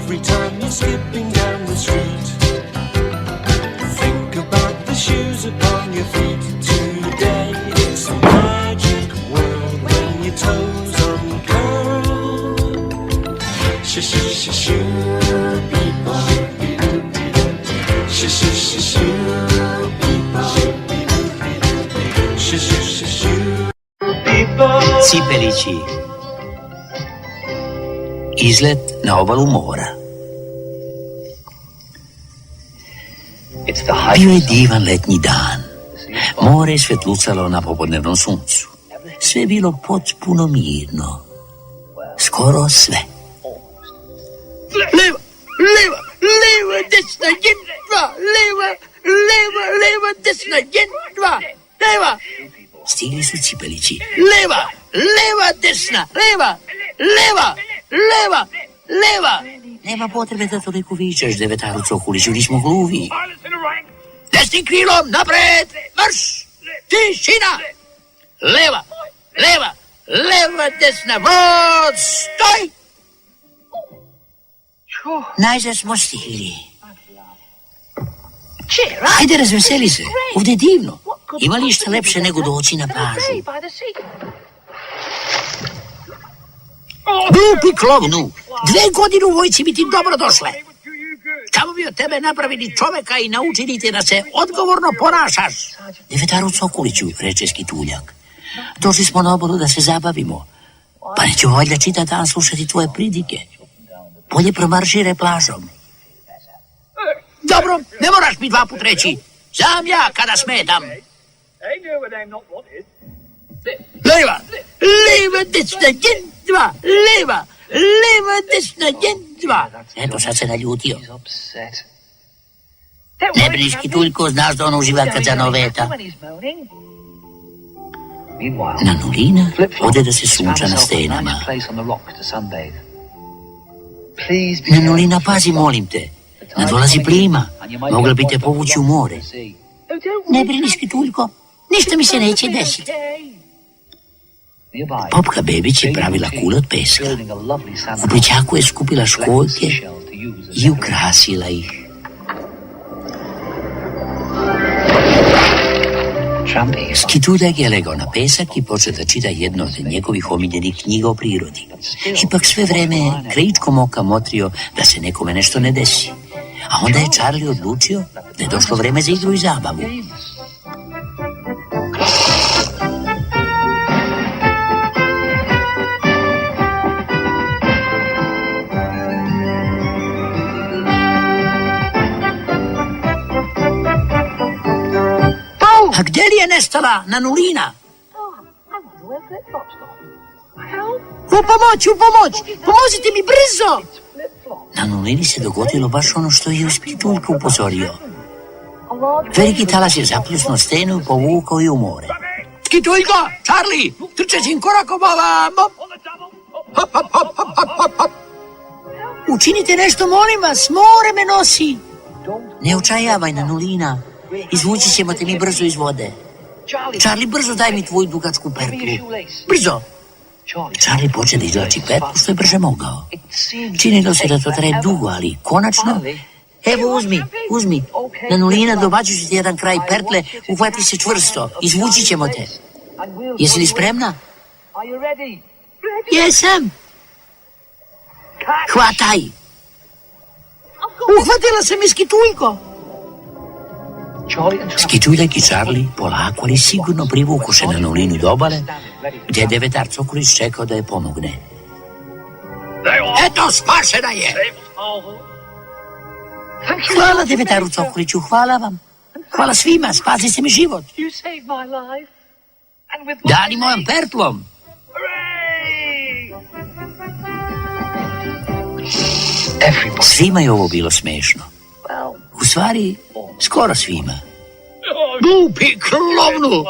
every time you're skipping down the street. Think about the shoes upon your feet today. It's a magic world when your toes uncurl. Shoo people. Shoo people. Cipelići. Izlet na obalu mora. Bio je divan letnji dan. More je svetlucalo na popodnevnom suncu. Sve je bilo potpuno mirno. Skoro sve. Leva, desna, jedna, leva, desna, jedna, leva. Stigli su Cipelići. Leva, desna, leva. Nema potrebe da toliko vičeš, devetaru Cokuliću, nismo gluvi. Desnim krilom, napred, marš, tišina. Leva, desna, vod, stoj. Najzad smo stigli. Hajde, razveseli se. Ovdje je divno. Ima li šta lepše nego doći na plažu? Glupi klovnu. 2 godine u vojci bi ti dobro došle. Tamo bi od tebe napravili čoveka i naučili te da se odgovorno ponašaš. Devetaru Cokuliću, reče Skituljak. Došli smo na obalu da se zabavimo. Pa neću valjda čitav dan slušati tvoje pridike. Bolje promaršire plažom. Dobro, ne moraš mi 2 put reći. Znam ja kada smetam. Leva, desna, jedna, leva, desna, jedna. Eto, sad se naljutio. Ne brini, Skituljko, znaš da on uživa kad zanoveta. Nanulina ode da se sunča na stenama. Nanulina, pazi, molim te. Nadolazi plima. Mogla bi te povući u more. Ne brini, Skituljko. Ništa mi se neće desiti. Popka Bebić je pravila kule od peska. U plećaku je skupila školjke i ukrasila ih. Skituljak je legao na pesak i počeo da čita jedno od njegovih omiljenih knjiga o prirodi. Ipak sve vreme je krajičkom oka motrio da se nekome nešto ne desi. A onda je Charlie odlučio da je došlo vreme za igru i zabavu. A gdje li je nestala Nanulina? U pomoć! Pomozite mi brzo! Nanulini se dogodilo baš ono što je Skituljka upozorio. Veliki talas je zapljusnuo stenu i povukao je u more. Skituljko, Charlie, trčećim korakom ovamo! Učinite nešto, molim vas, more me nosi! Ne očajavaj, Nanulina. Izvući ćemo te mi brzo iz vode. Charlie, brzo daj mi tvoju dugačku pertlu. Brzo! Charlie poče da izvlači pertlu što je brže mogao. Činilo se da to traje dugo, ali konačno... Evo, uzmi. Nanulina, dobaću ti jedan kraj pertle, uhvati se čvrsto. Izvući ćemo te. Jesi li spremna? Jesam. Hvataj. Uhvatila se mi, Skituljko. Skituljak i Charlie polako, ali sigurno privukuše Nanulinu do obale, gdje je devetar Cokulić čekao da je pomogne. Eto, spašena je! Hvala devetaru Cokuliću, hvala vam. Hvala svima, spasili ste mi život. Dali mojom pertlom. Svima je ovo bilo smešno. U stvari, skoro svima. Glupi klovnu!